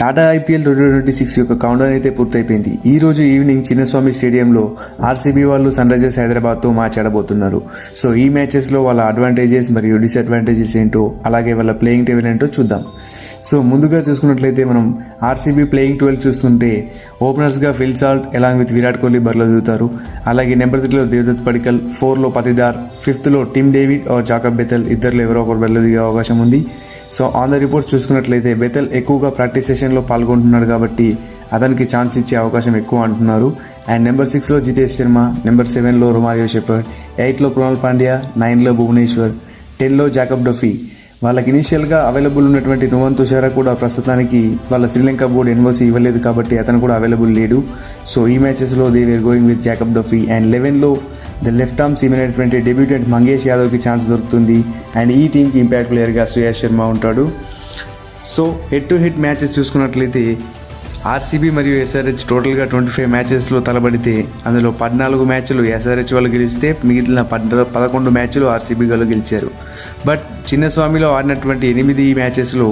Tata IPL 2026 యొక్క countdown అయితే పూర్తయిపోయింది. ఈ రోజు ఈవినింగ్ చిన్నస్వామి స్టేడియంలో ఆర్సీబీ వాళ్ళు సన్ రైజర్స్ హైదరాబాద్తో మ్యాచ్ ఆడబోతున్నారు. సో ఈ మ్యాచెస్లో వాళ్ళ అడ్వాంటేజెస్ మరియు డిసడ్వాంటేజెస్ ఏంటో, అలాగే వాళ్ళ ప్లేయింగ్ టేబుల్ ఏంటో చూద్దాం. సో ముందుగా చూసుకున్నట్లయితే మనం ఆర్సీబీ ప్లేయింగ్ 12 చూస్తుంటే ఓపెనర్స్గా Phil Salt along with Virat Kohli బరిలో దిగుతారు. అలాగే నెంబర్ 3లో దేవదత్ పడికల్, 4లో Patidar, 5th Tim David or Jacob Bethell, ఇద్దరులో ఎవరో ఒకరు బరిలో దిగే అవకాశం ఉంది. సో ఆన్ ద రిపోర్ట్స్ చూసుకున్నట్లయితే బెథెల్ ఎక్కువగా ప్రాక్టీస్ సెషన్లో పాల్గొంటున్నాడు కాబట్టి అతనికి ఛాన్స్ ఇచ్చే అవకాశం ఎక్కువ అంటున్నారు. అండ్ నెంబర్ 6లో జితేష్ శర్మ, నెంబర్ 7లో రొమారియో షెపర్డ్, 8లో కృణాల్ పాండ్యా, 9లో భువనేశ్వర్, 10లో జాకబ్ డఫీ. వాళ్ళకి ఇనీషియల్గా అవైలబుల్ ఉన్నటువంటి నువన్ తుషారా కూడా ప్రస్తుతానికి వాళ్ళ శ్రీలంక బోర్డు ఎన్ఓసి ఇవ్వలేదు కాబట్టి అతను కూడా అవైలబుల్ లేడు. సో ఈ మ్యాచెస్లో they were going with Jacob Duffy. And 11లో ద లెఫ్ట్ ఆర్మ్ సీమ్ అయినటువంటి డెబ్యూటెంట్ మంగేష్ యాదవ్కి ఛాన్స్ దొరుకుతుంది. అండ్ ఈ టీంకి ఇంపాక్ట్ ప్లేయర్గా శ్రేయస్ శర్మ ఉంటాడు. So head to head matches చూసుకున్నట్లయితే ఆర్సీబీ మరియు ఎస్ఆర్హెచ్ టోటల్గా 25 మ్యాచెస్లో తలబడితే అందులో 14 మ్యాచ్లు ఎస్ఆర్హెచ్ వాళ్ళు గెలిస్తే మిగిలిన 11 మ్యాచ్లు ఆర్సీబీ వాళ్ళు గెలిచారు. బట్ చిన్నస్వామిలో ఆడినటువంటి 8 మ్యాచెస్లో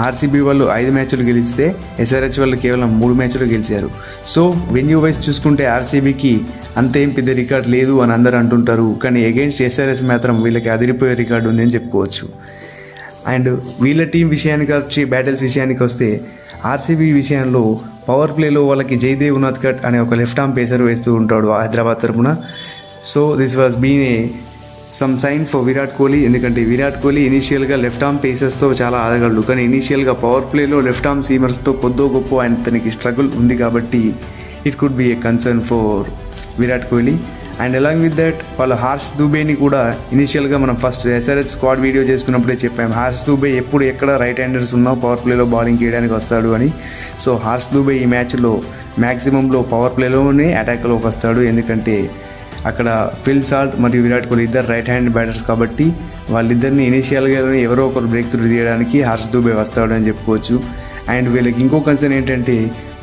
ఆర్సీబీ వాళ్ళు 5 మ్యాచ్లు గెలిస్తే ఎస్ఆర్హెచ్ వాళ్ళు కేవలం 3 మ్యాచ్లు గెలిచారు. సో వెన్యూ వైజ్ చూసుకుంటే ఆర్సీబీకి అంతేం పెద్ద రికార్డ్ లేదు అని అందరూ అంటుంటారు, కానీ అగెయిన్స్ట్ ఎస్ఆర్హెచ్ మాత్రం వీళ్ళకి అదిరిపోయే రికార్డు ఉందని చెప్పుకోవచ్చు. అండ్ వీళ్ళ టీం విషయానికి వచ్చి బ్యాటిల్స్ విషయానికి వస్తే ఆర్సీబీ విషయంలో పవర్ ప్లేలో వాళ్ళకి జైదేవ్ ఉనాద్కట్ అనే ఒక లెఫ్ట్ ఆర్మ్ పేసర్ వేస్తూ ఉంటాడు హైదరాబాద్ తరపున. So this was been a some sign for Virat Kohli, ఎందుకంటే విరాట్ కోహ్లీ ఇనీషియల్గా లెఫ్ట్ ఆర్మ్ పేసర్స్తో చాలా ఆడగలడు, కానీ ఇనీషియల్గా పవర్ ప్లేలో లెఫ్ట్ ఆర్మ్ సీమర్స్తో కొద్దో గొప్ప ఆయన తనకి స్ట్రగుల్ ఉంది కాబట్టి it could be A concern for Virat Kohli. And along with that వాళ్ళ హార్ష్ దూబేని కూడా ఇనీషియల్గా మనం ఫస్ట్ ఎస్ఆర్హెచ్ స్క్వాడ్ వీడియో చేసుకున్నప్పుడే చెప్పాము, హార్ష్ దూబే ఎప్పుడు ఎక్కడ రైట్ హ్యాండర్స్ ఉన్నా పవర్ ప్లేలో బౌలింగ్ చేయడానికి వస్తాడు అని. సో హార్ష్ దూబే ఈ మ్యాచ్లో మ్యాక్సిమంలో పవర్ ప్లేలోనే అటాక్లోకి వస్తాడు, ఎందుకంటే అక్కడ ఫిల్ సాల్ట్ మరియు విరాట్ కోహ్లీ ఇద్దరు రైట్ హ్యాండ్ బ్యాటర్స్ కాబట్టి వాళ్ళిద్దరిని ఇనీషియల్గా ఎవరో ఒకరు బ్రేక్ త్రూ తీయడానికి హార్ష్ దూబే వస్తాడు అని చెప్పుకోవచ్చు. అండ్ వీళ్ళకి ఇంకో కన్సర్న్ ఏంటంటే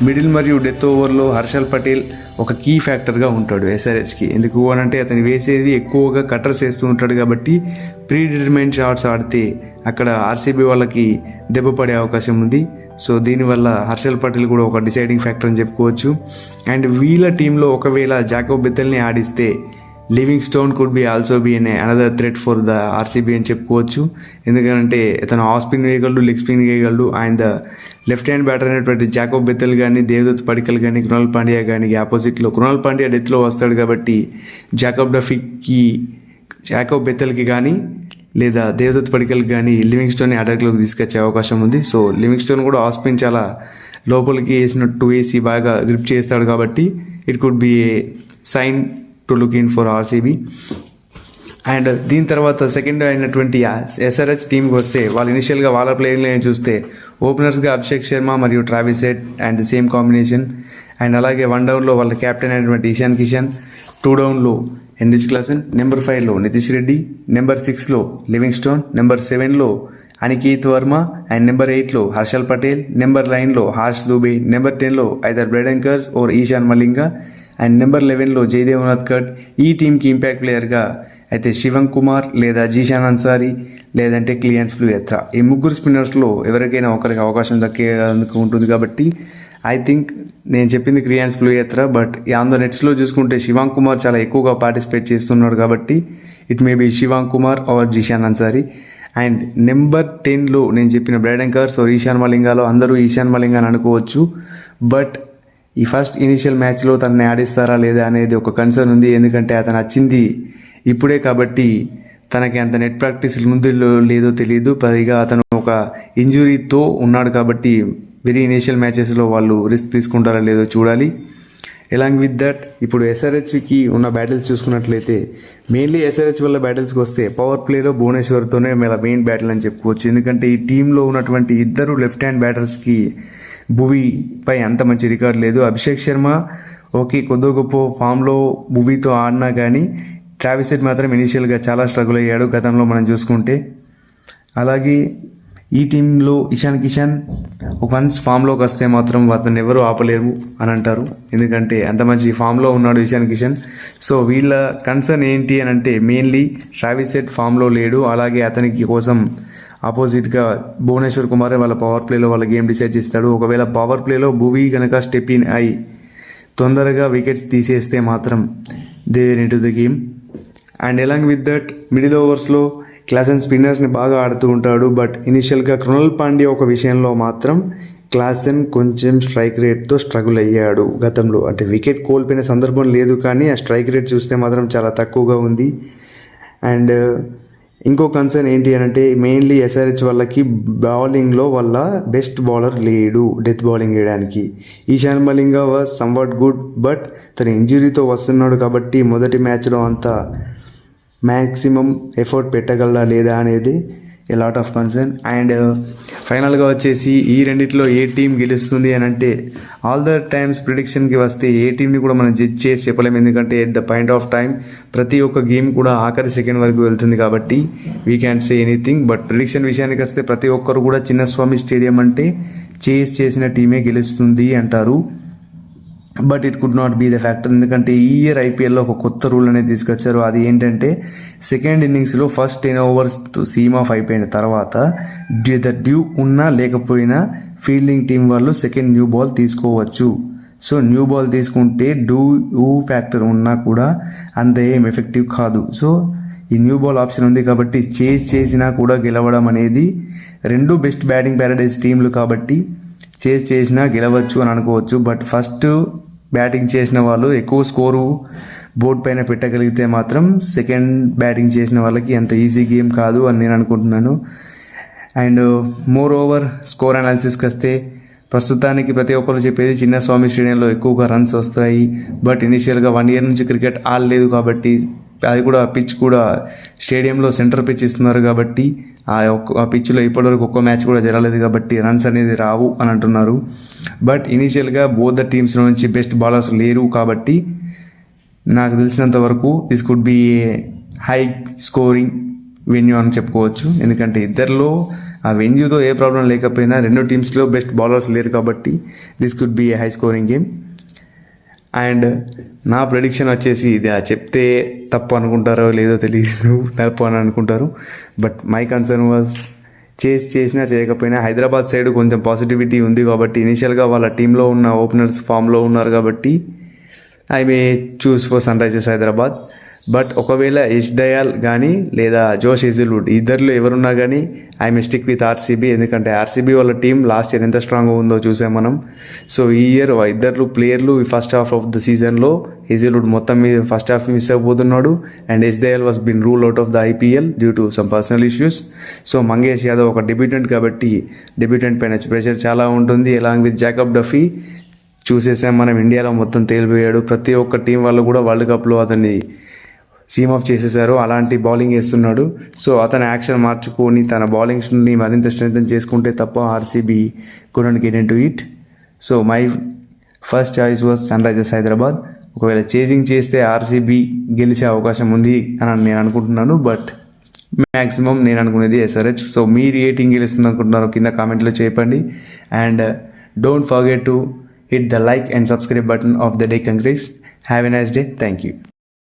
మిడిల్ మరియు డెత్ ఓవర్లో హర్షల్ పటేల్ ఒక కీ ఫ్యాక్టర్గా ఉంటాడు ఎస్ఆర్హెచ్కి. ఎందుకు అనంటే అతను వేసేది ఎక్కువగా కట్టర్స్ వేస్తూ ఉంటాడు కాబట్టి ప్రీ డిటర్మైన్డ్ షాట్స్ ఆడితే అక్కడ ఆర్సీబీ వాళ్ళకి దెబ్బ పడే అవకాశం ఉంది. సో దీనివల్ల హర్షల్ పటేల్ కూడా ఒక డిసైడింగ్ ఫ్యాక్టర్ అని చెప్పుకోవచ్చు. అండ్ వీళ్ళ టీంలో ఒకవేళ జాకబ్ బెథెల్ని ఆడిస్తే Livingstone could be also be another threat for the RCB అని చెప్పుకోవచ్చు, ఎందుకంటే అతను ఆఫ్ స్పిన్ వేయగలడు, లెగ్ స్పిన్ వేయగలడు. అండ్ లెఫ్ట్ హ్యాండ్ బ్యాటర్ అయినటువంటి జాకబ్ బెథెల్ కానీ, దేవదత్ పడికల్ కానీ, కృణాల్ పాండ్యా కానీ ఆపోజిట్లో కృణాల్ పాండ్యా డెత్లో వస్తాడు కాబట్టి జాకబ్ బెథెల్కి కానీ లేదా దేవదత్ పడికల్కి కానీ లివింగ్ స్టోన్ని అటాక్లోకి తీసుకొచ్చే అవకాశం ఉంది. సో లివింగ్ స్టోన్ కూడా ఆఫ్ స్పిన్ చాలా లోపలికి వేసినట్టు వేసి బాగా గ్రిప్ చేస్తాడు కాబట్టి it could be a sign to look in for RCB. And దీని తర్వాత సెకండ్ అయినటువంటి ఎస్ఆర్హెచ్ టీంకి వస్తే వాళ్ళు ఇనిషియల్గా వాళ్ళ ప్లేయర్ని చూస్తే ఓపెనర్స్గా అభిషేక్ శర్మ మరియు Travis head and same combination. And అలాగే 1 డౌన్లో వాళ్ళ కెప్టెన్ అయినటువంటి ఇషాన్ కిషన్, 2 డౌన్లో హెన్రిచ్ క్లాసెన్, నెంబర్ 5లో నితీష్ రెడ్డి, నెంబర్ 6లో లివింగ్ స్టోన్, నెంబర్ 7లో అనికేత్ వర్మ, అండ్ నెంబర్ 8లో హర్షల్ పటేల్, నెంబర్ 9లో హార్ష్ దూబే, నెంబర్ 10లో either Brydon Carse or Eshan Malinga, and number 11లో జైదేవ్ ఉనాద్కట్. ఈ టీంకి ఇంపాక్ట్ ప్లేయర్గా అయితే శివం కుమార్ లేదా జీషాన్ అన్సారీ లేదంటే క్లియన్స్ ఫ్లూయెత్రా, ఈ ముగ్గురు స్పిన్నర్స్లో ఎవరికైనా ఒకరికి అవకాశం దక్కేందుకు ఉంటుంది కాబట్టి ఐ థింక్ నేను చెప్పింది క్లియన్స్ ఫ్లూయెత్రా. బట్ ఆన్ ద నెట్స్లో చూసుకుంటే శివాంగ్ కుమార్ చాలా ఎక్కువగా పార్టిసిపేట్ చేస్తున్నాడు కాబట్టి it may be Shivang Kumar or Zeeshan Ansari. And number 10లో నేను చెప్పిన బ్రెడెంకర్స్ ఆర్ ఈశాన్ మలింగాలో అందరూ ఈశాన్ మలింగా అని అనుకోవచ్చు, బట్ ఈ ఫస్ట్ ఇనిషియల్ మ్యాచ్లో తనని ఆడిస్తారా లేదా అనేది ఒక కన్సర్న్ ఉంది, ఎందుకంటే అతను వచ్చింది ఇప్పుడే కాబట్టి తనకి అంత నెట్ ప్రాక్టీస్ ముందు లేదో తెలియదు, పైగా అతను ఒక ఇంజురీతో ఉన్నాడు కాబట్టి వెరీ ఇనిషియల్ మ్యాచెస్లో వాళ్ళు రిస్క్ తీసుకుంటారా లేదో చూడాలి. ఎలాంగ్ విత్ దట్ ఇప్పుడు ఎస్ఆర్హెచ్కి ఉన్న బ్యాటిల్స్ చూసుకున్నట్లయితే మెయిన్లీ ఎస్ఆర్హెచ్ వల్ల బ్యాటిల్స్కి వస్తే పవర్ ప్లేలో భువనేశ్వర్తోనే మెయిన్ బ్యాటిల్ అని చెప్పుకోవచ్చు, ఎందుకంటే ఈ టీంలో ఉన్నటువంటి ఇద్దరు లెఫ్ట్ హ్యాండ్ బ్యాటర్స్కి భువీపై అంత మంచి రికార్డ్ లేదు. అభిషేక్ శర్మ ఓకే కొద్దో గొప్ప ఫామ్లో భువీతో ఆడినా కానీ ట్రావిస్ హెడ్ మాత్రం ఇనీషియల్గా చాలా స్ట్రగుల్ అయ్యాడు గతంలో మనం చూసుకుంటే. అలాగే ఈ టీంలో ఇషాన్ కిషన్ వన్స్ ఫామ్లోకి వస్తే మాత్రం అతను ఎవరు ఆపలేరు అని అంటారు, ఎందుకంటే అంత మంచి ఫామ్లో ఉన్నాడు ఇషాన్ కిషన్. సో వీళ్ళ కన్సర్న్ ఏంటి అని అంటే మెయిన్లీ ట్రావిస్ హెడ్ ఫామ్లో లేడు, అలాగే అతనికి కోసం ఆపోజిట్గా భువనేశ్వర్ కుమార్ వాళ్ళ పవర్ ప్లేలో వాళ్ళ గేమ్ డిసైడ్ చేస్తాడు. ఒకవేళ పవర్ ప్లేలో భువీ కనుక స్టెప్ ఇన్ అయి తొందరగా వికెట్స్ తీసేస్తే మాత్రం they into the game. And along with that middle ఓవర్స్లో క్లాసెన్ స్పిన్నర్స్ని బాగా ఆడుతూ ఉంటాడు. బట్ ఇనిషియల్గా కృణాల్ పాండ్యా ఒక విషయంలో మాత్రం క్లాసెన్ కొంచెం స్ట్రైక్ రేట్తో స్ట్రగుల్ అయ్యాడు గతంలో. అంటే వికెట్ కోల్పోయిన సందర్భం లేదు, కానీ ఆ స్ట్రైక్ రేట్ చూస్తే మాత్రం చాలా తక్కువగా ఉంది. అండ్ ఇంకో కన్సర్న్ ఏంటి అని అంటే మెయిన్లీ ఎస్ఆర్హెచ్ వాళ్ళకి బౌలింగ్లో వాళ్ళ బెస్ట్ బౌలర్ లేడు డెత్ బౌలింగ్ వేయడానికి. Ishan Malinga was somewhat good, but తన ఇంజురీతో వస్తున్నాడు కాబట్టి మొదటి మ్యాచ్లో అంత మ్యాక్సిమం ఎఫర్ట్ పెట్టగలరా లేదా అనేది a lot of concern. And ఫైనల్గా వచ్చేసి ఈ రెండిట్లో ఏ టీం గెలుస్తుంది అని అంటే ఆల్ ద టైమ్స్ ప్రిడిక్షన్కి వస్తే ఏ టీంని కూడా మనం జడ్జ్ చేసి చెప్పలేము. ఎందుకంటే at the point of time ప్రతి ఒక్క గేమ్ కూడా ఆఖరి సెకండ్ వరకు వెళ్తుంది కాబట్టి we can say anything. But prediction విషయానికి వస్తే ప్రతి ఒక్కరు కూడా చిన్నస్వామి స్టేడియం అంటే చేస్ చేసిన టీమే గెలుస్తుంది అంటారు. But it could not be the factor. ఎందుకంటే ఈ ఇయర్ ఐపీఎల్లో ఒక కొత్త రూల్ అనేది తీసుకొచ్చారు. అది ఏంటంటే సెకండ్ ఇన్నింగ్స్లో ఫస్ట్ 10 overs సీమ్ ఆఫ్ అయిపోయిన తర్వాత డ్యూ ఉన్నా లేకపోయినా ఫీల్డింగ్ టీం వాళ్ళు సెకండ్ న్యూ బాల్ తీసుకోవచ్చు. సో న్యూ బాల్ తీసుకుంటే డూ ఫ్యాక్టర్ ఉన్నా కూడా అంత ఏం ఎఫెక్టివ్ కాదు. సో ఈ న్యూ బాల్ ఆప్షన్ ఉంది కాబట్టి చేస్ చేసినా కూడా గెలవడం అనేది రెండు బెస్ట్ బ్యాటింగ్ ప్యారడైజ్ టీంలు కాబట్టి చేస్ చేసినా గెలవచ్చు అని అనుకోవచ్చు. బట్ ఫస్ట్ బ్యాటింగ్ చేసిన వాళ్ళు ఎక్కువ స్కోరు బోర్డ్ పైన పెట్టగలిగితే మాత్రం సెకండ్ బ్యాటింగ్ చేసిన వాళ్ళకి అంత ఈజీ గేమ్ కాదు అని నేను అనుకుంటున్నాను. అండ్ మోర్ ఓవర్ స్కోర్ అనాలిసిస్కి వస్తే ప్రస్తుతానికి ప్రతి ఒక్కరు చెప్పేది చిన్నస్వామి స్టేడియంలో ఎక్కువగా రన్స్ వస్తాయి. బట్ ఇనిషియల్గా 1 year నుంచి క్రికెట్ ఆడలేదు కాబట్టి అది కూడా పిచ్ కూడా స్టేడియంలో సెంటర్ పిచ్ ఇస్తున్నారు కాబట్టి ఆ పిచ్లో ఇప్పటివరకు ఒక్క మ్యాచ్ కూడా జరగలేదు కాబట్టి రన్స్ అనేది రావు అని అంటున్నారు. బట్ ఇనీషియల్గా బోత్ ద టీమ్స్ నుంచి బెస్ట్ బౌలర్స్ లేరు కాబట్టి నాకు తెలిసినంత వరకు this could be A high scoring venue అని చెప్పుకోవచ్చు. ఎందుకంటే ఇద్దరిలో ఆ వెన్యూతో ఏ ప్రాబ్లం లేకపోయినా రెండు టీమ్స్లో బెస్ట్ బౌలర్స్ లేరు కాబట్టి this could be A high scoring game. And నా ప్రెడిక్షన్ వచ్చేసి ఇది చెప్తే తప్పు అనుకుంటారో లేదో తెలియదు, తప్పు అని అనుకుంటారు. బట్ మై కన్సర్న్ వాజ్ చేసినా చేయకపోయినా హైదరాబాద్ సైడ్ కొంచెం పాజిటివిటీ ఉంది కాబట్టి ఇనిషియల్గా వాళ్ళ టీంలో ఉన్న ఓపెనర్స్ ఫామ్లో ఉన్నారు కాబట్టి I may choose for Sunrisers Hyderabad. బట్ ఒకవేళ యష్ దయాల్ కానీ లేదా జోష్ హేజల్వుడ్ ఇద్దరిలో ఎవరున్నా కానీ I may stick with RCB. ఎందుకంటే ఆర్సీబీ వాళ్ళ టీం లాస్ట్ ఇయర్ ఎంత స్ట్రాంగ్గా ఉందో చూసాం మనం. సో ఈ ఇయర్ ఇద్దరు ప్లేయర్లు ఫస్ట్ హాఫ్ ఆఫ్ ద సీజన్లో హేజల్వుడ్ మొత్తం మీద ఫస్ట్ హాఫ్ మిస్ అయిపోతున్నాడు. And Yash Dayal was been rule out of the IPL due to some personal issues. So Mangesh Yadav ఒక డెబ్యూటెంట్ కాబట్టి డెబ్యూటెంట్ పైన ప్రెషర్ చాలా ఉంటుంది. అలాంగ్ విత్ జాకబ్ డఫీ చూసేసాం మనం, ఇండియాలో మొత్తం తేలిపోయాడు. ప్రతి ఒక్క టీం వాళ్ళు కూడా వరల్డ్ కప్లో అతన్ని సీమ్ ఆఫ్ చేసేసారు. అలాంటి బౌలింగ్ వేస్తున్నాడు. సో అతను యాక్షన్ మార్చుకొని తన బౌలింగ్స్ని మరింత స్ట్రెంథెన్ చేసుకుంటే తప్ప RCB couldn't get into it. So my first choice was sun Risers Hyderabad. ఒకవేళ చేజింగ్ చేస్తే ఆర్సీబీ గెలిచే అవకాశం ఉంది అని నేను అనుకుంటున్నాను. బట్ మ్యాక్సిమం నేను అనుకునేది ఎస్ఆర్హెచ్. సో మీరు ఏ టీం గెలుస్తుంది అనుకుంటున్నారో కింద కామెంట్లో చెప్పండి. And don't forget to hit the like and subscribe button of the Deccan Grace. Have a nice day. Thank you.